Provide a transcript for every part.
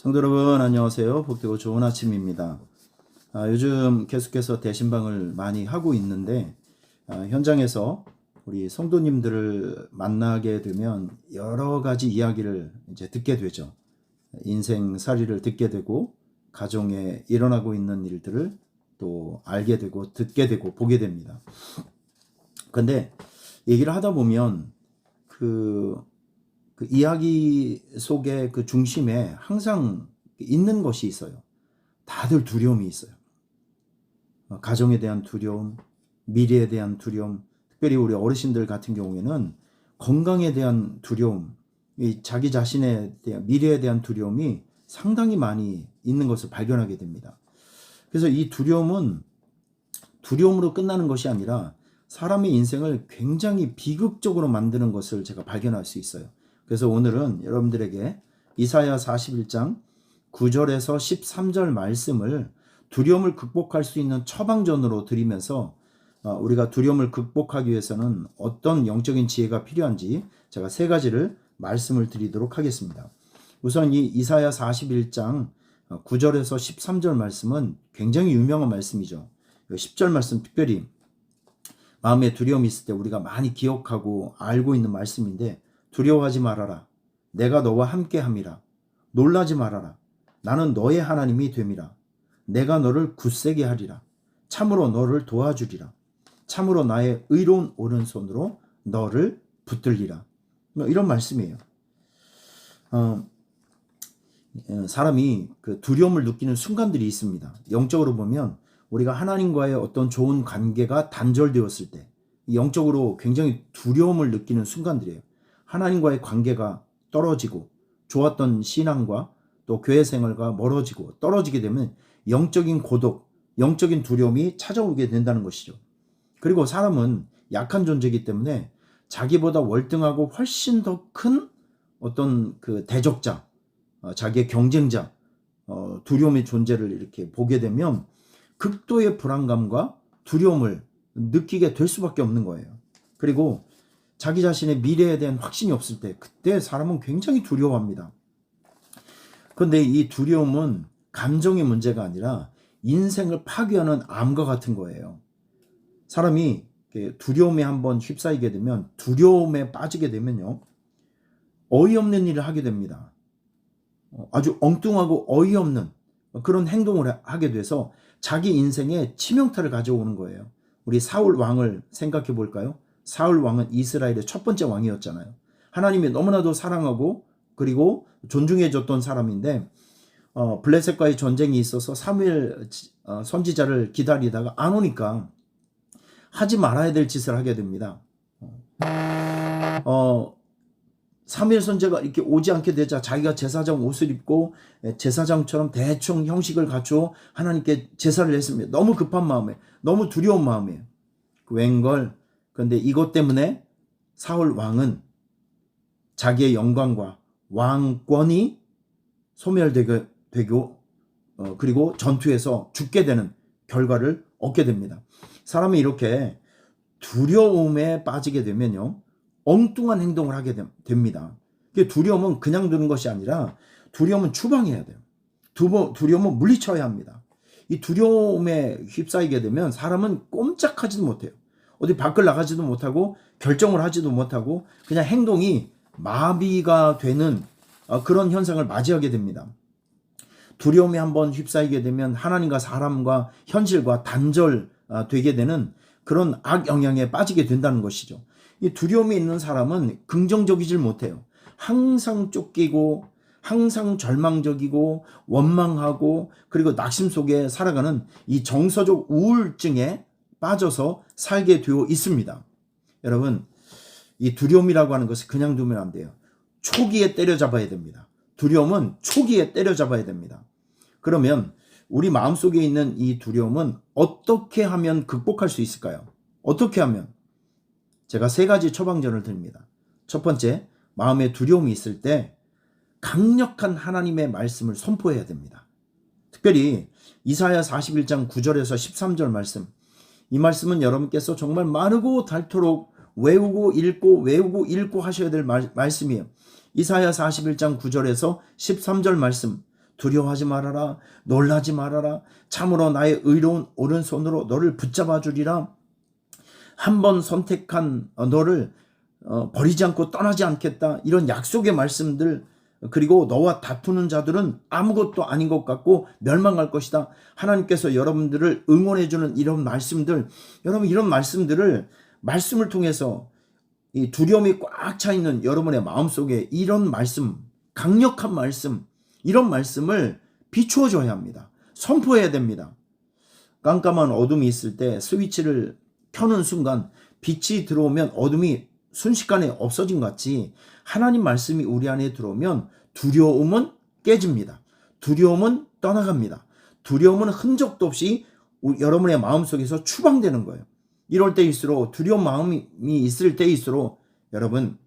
성도 여러분 안녕하세요. 복되고 좋은 아침입니다. 요즘 계속해서 대신방을 많이 하고 있는데 현장에서 우리 성도님들을 만나게 되면 여러 가지 이야기를 이제 듣게 되죠. 인생살이를 듣게 되고 가정에 일어나고 있는 일들을 또 알게 되고 듣게 되고 보게 됩니다. 근데 얘기를 하다 보면 그 이야기 속에 그 중심에 항상 있는 것이 있어요. 다들 두려움이 있어요. 가정에 대한 두려움, 미래에 대한 두려움, 특별히 우리 어르신들 같은 경우에는 건강에 대한 두려움, 자기 자신에 대한 미래에 대한 두려움이 상당히 많이 있는 것을 발견하게 됩니다. 그래서 이 두려움은 두려움으로 끝나는 것이 아니라 사람의 인생을 굉장히 비극적으로 만드는 것을 제가 발견할 수 있어요. 그래서 오늘은 여러분들에게 이사야 41장 9절에서 13절 말씀을 두려움을 극복할 수 있는 처방전으로 드리면서 우리가 두려움을 극복하기 위해서는 어떤 영적인 지혜가 필요한지 제가 세 가지를 말씀을 드리도록 하겠습니다. 우선 이 이사야 41장 9절에서 13절 말씀은 굉장히 유명한 말씀이죠. 10절 말씀 특별히 마음에 두려움이 있을 때 우리가 많이 기억하고 알고 있는 말씀인데, 두려워하지 말아라. 내가 너와 함께함이라. 놀라지 말아라. 나는 너의 하나님이 됨이라. 내가 너를 굳세게 하리라. 참으로 너를 도와주리라. 참으로 나의 의로운 오른손으로 너를 붙들리라. 이런 말씀이에요. 사람이 그 두려움을 느끼는 순간들이 있습니다. 영적으로 보면 우리가 하나님과의 어떤 좋은 관계가 단절되었을 때 영적으로 굉장히 두려움을 느끼는 순간들이에요. 하나님과의 관계가 떨어지고 좋았던 신앙과 또 교회 생활과 멀어지고 떨어지게 되면 영적인 고독, 영적인 두려움이 찾아오게 된다는 것이죠. 그리고 사람은 약한 존재이기 때문에 자기보다 월등하고 훨씬 더 큰 어떤 그 대적자, 자기의 경쟁자, 두려움의 존재를 이렇게 보게 되면 극도의 불안감과 두려움을 느끼게 될 수밖에 없는 거예요. 그리고 자기 자신의 미래에 대한 확신이 없을 때 그때 사람은 굉장히 두려워합니다. 그런데 이 두려움은 감정의 문제가 아니라 인생을 파괴하는 암과 같은 거예요. 사람이 두려움에 한번 휩싸이게 되면, 두려움에 빠지게 되면요, 어이없는 일을 하게 됩니다. 아주 엉뚱하고 어이없는 그런 행동을 하게 돼서 자기 인생에 치명타를 가져오는 거예요. 우리 사울 왕을 생각해 볼까요? 사울 왕은 이스라엘의 첫 번째 왕이었잖아요. 하나님이 너무나도 사랑하고 그리고 존중해 줬던 사람인데 블레셋과의 전쟁이 있어서 사무엘 선지자를 기다리다가 안 오니까 하지 말아야 될 짓을 하게 됩니다. 사무엘 선지자가 이렇게 오지 않게 되자 자기가 제사장 옷을 입고 제사장처럼 대충 형식을 갖추어 하나님께 제사를 했습니다. 너무 급한 마음에, 너무 두려운 마음에. 웬걸. 그런데 이것 때문에 사울 왕은 자기의 영광과 왕권이 소멸되고 그리고 전투에서 죽게 되는 결과를 얻게 됩니다. 사람이 이렇게 두려움에 빠지게 되면요, 엉뚱한 행동을 하게 됩니다. 두려움은 그냥 두는 것이 아니라 두려움은 추방해야 돼요. 두려움은 물리쳐야 합니다. 이 두려움에 휩싸이게 되면 사람은 꼼짝하지도 못해요. 어디 밖을 나가지도 못하고 결정을 하지도 못하고 그냥 행동이 마비가 되는 그런 현상을 맞이하게 됩니다. 두려움에 한번 휩싸이게 되면 하나님과 사람과 현실과 단절되게 되는 그런 악영향에 빠지게 된다는 것이죠. 이 두려움이 있는 사람은 긍정적이질 못해요. 항상 쫓기고 항상 절망적이고 원망하고 그리고 낙심 속에 살아가는 이 정서적 우울증에 빠져서 살게 되어 있습니다. 여러분, 이 두려움이라고 하는 것을 그냥 두면 안 돼요. 초기에 때려잡아야 됩니다. 두려움은 초기에 때려잡아야 됩니다. 그러면 우리 마음속에 있는 이 두려움은 어떻게 하면 극복할 수 있을까요? 어떻게 하면? 제가 세 가지 처방전을 드립니다. 첫 번째, 마음에 두려움이 있을 때 강력한 하나님의 말씀을 선포해야 됩니다. 특별히 이사야 41장 9절에서 13절 말씀, 이 말씀은 여러분께서 정말 마르고 닳도록 외우고 읽고 하셔야 될 말씀이에요. 이사야 41장 9절에서 13절 말씀, 두려워하지 말아라. 놀라지 말아라. 참으로 나의 의로운 오른손으로 너를 붙잡아 주리라. 한 번 선택한 너를 버리지 않고 떠나지 않겠다. 이런 약속의 말씀들, 그리고 너와 다투는 자들은 아무것도 아닌 것 같고 멸망할 것이다. 하나님께서 여러분들을 응원해주는 이런 말씀들, 여러분 이런 말씀을 통해서 이 두려움이 꽉 차 있는 여러분의 마음속에 이런 말씀, 강력한 말씀, 이런 말씀을 비추어 줘야 합니다. 선포해야 됩니다. 깜깜한 어둠이 있을 때 스위치를 켜는 순간 빛이 들어오면 어둠이 순식간에 없어진 것 같이 하나님 말씀이 우리 안에 들어오면 두려움은 깨집니다. 두려움은 떠나갑니다. 두려움은 흔적도 없이 여러분의 마음속에서 추방되는 거예요. 이럴 때일수록, 두려운 마음이 있을 때일수록 여러분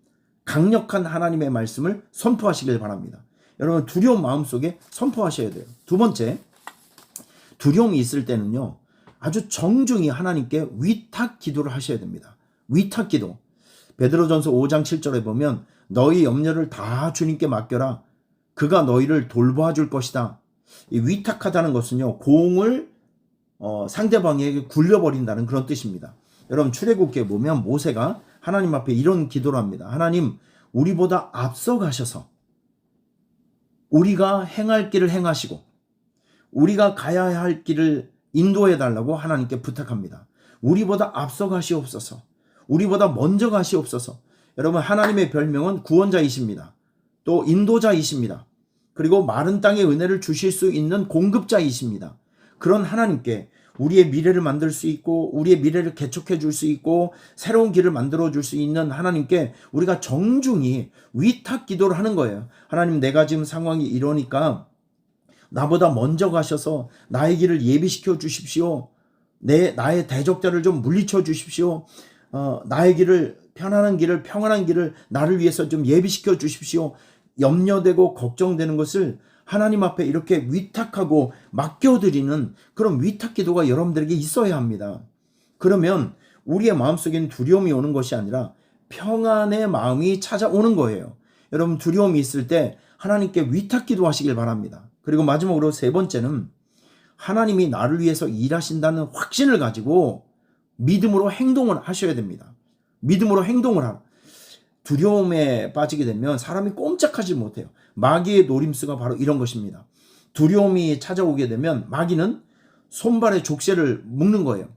강력한 하나님의 말씀을 선포하시길 바랍니다. 여러분 두려운 마음속에 선포하셔야 돼요. 두 번째, 두려움이 있을 때는요, 아주 정중히 하나님께 위탁 기도를 하셔야 됩니다. 위탁 기도. 베드로전서 5장 7절에 보면 너희 염려를 다 주님께 맡겨라. 그가 너희를 돌봐줄 것이다. 이 위탁하다는 것은요, 공을 상대방에게 굴려버린다는 그런 뜻입니다. 여러분 출애굽기에 보면 모세가 하나님 앞에 이런 기도를 합니다. 하나님, 우리보다 앞서가셔서 우리가 행할 길을 행하시고 우리가 가야 할 길을 인도해 달라고 하나님께 부탁합니다. 우리보다 앞서가시옵소서. 우리보다 먼저 가시옵소서. 여러분 하나님의 별명은 구원자이십니다. 또 인도자이십니다. 그리고 마른 땅의 은혜를 주실 수 있는 공급자이십니다. 그런 하나님께 우리의 미래를 만들 수 있고 우리의 미래를 개척해 줄 수 있고 새로운 길을 만들어 줄 수 있는 하나님께 우리가 정중히 위탁 기도를 하는 거예요. 하나님, 내가 지금 상황이 이러니까 나보다 먼저 가셔서 나의 길을 예비시켜 주십시오. 나의 대적자를 좀 물리쳐 주십시오. 나의 길을, 편안한 길을, 평안한 길을 나를 위해서 좀 예비시켜 주십시오. 염려되고 걱정되는 것을 하나님 앞에 이렇게 위탁하고 맡겨드리는 그런 위탁 기도가 여러분들에게 있어야 합니다. 그러면 우리의 마음속에는 두려움이 오는 것이 아니라 평안의 마음이 찾아오는 거예요. 여러분 두려움이 있을 때 하나님께 위탁 기도하시길 바랍니다. 그리고 마지막으로 세 번째는 하나님이 나를 위해서 일하신다는 확신을 가지고 믿음으로 행동을 하셔야 됩니다. 믿음으로 행동을 하라. 두려움에 빠지게 되면 사람이 꼼짝하지 못해요. 마귀의 노림수가 바로 이런 것입니다. 두려움이 찾아오게 되면 마귀는 손발에 족쇄를 묶는 거예요.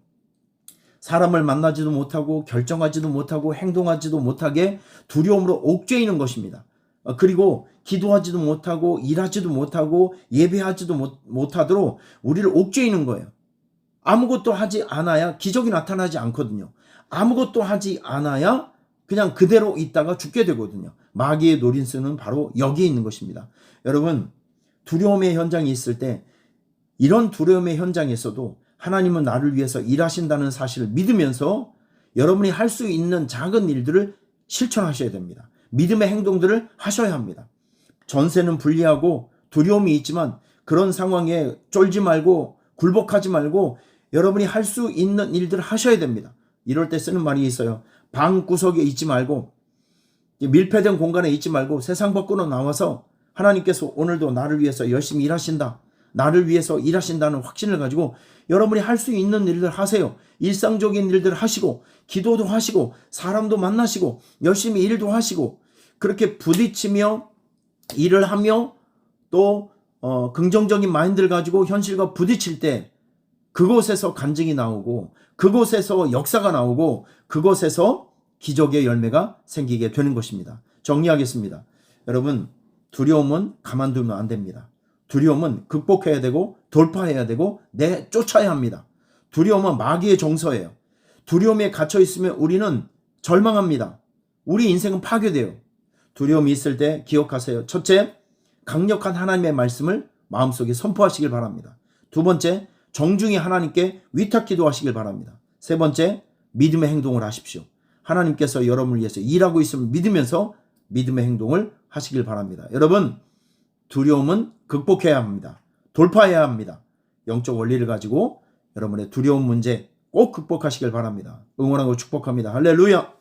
사람을 만나지도 못하고 결정하지도 못하고 행동하지도 못하게 두려움으로 옥죄이는 것입니다. 그리고 기도하지도 못하고 일하지도 못하고 예배하지도 못하도록 우리를 옥죄이는 거예요. 아무것도 하지 않아야 기적이 나타나지 않거든요. 아무것도 하지 않아야 그냥 그대로 있다가 죽게 되거든요. 마귀의 노림수는 바로 여기에 있는 것입니다. 여러분 두려움의 현장이 있을 때 이런 두려움의 현장에서도 하나님은 나를 위해서 일하신다는 사실을 믿으면서 여러분이 할 수 있는 작은 일들을 실천하셔야 됩니다. 믿음의 행동들을 하셔야 합니다. 전세는 불리하고 두려움이 있지만 그런 상황에 쫄지 말고 굴복하지 말고 여러분이 할 수 있는 일들을 하셔야 됩니다. 이럴 때 쓰는 말이 있어요. 방 구석에 있지 말고 밀폐된 공간에 있지 말고 세상 밖으로 나와서 하나님께서 오늘도 나를 위해서 열심히 일하신다. 나를 위해서 일하신다는 확신을 가지고 여러분이 할 수 있는 일들 하세요. 일상적인 일들 하시고 기도도 하시고 사람도 만나시고 열심히 일도 하시고 그렇게 부딪히며 일을 하며 또 긍정적인 마인드를 가지고 현실과 부딪힐 때 그곳에서 간증이 나오고 그곳에서 역사가 나오고 그곳에서 기적의 열매가 생기게 되는 것입니다. 정리하겠습니다. 여러분 두려움은 가만두면 안 됩니다. 두려움은 극복해야 되고 돌파해야 되고 내쫓아야 합니다. 두려움은 마귀의 정서예요. 두려움에 갇혀 있으면 우리는 절망합니다. 우리 인생은 파괴돼요. 두려움이 있을 때 기억하세요. 첫째, 강력한 하나님의 말씀을 마음속에 선포하시길 바랍니다. 두 번째, 정중히 하나님께 위탁 기도하시길 바랍니다. 세 번째, 믿음의 행동을 하십시오. 하나님께서 여러분을 위해서 일하고 있음을 믿으면서 믿음의 행동을 하시길 바랍니다. 여러분, 두려움은 극복해야 합니다. 돌파해야 합니다. 영적 원리를 가지고 여러분의 두려움 문제 꼭 극복하시길 바랍니다. 응원하고 축복합니다. 할렐루야!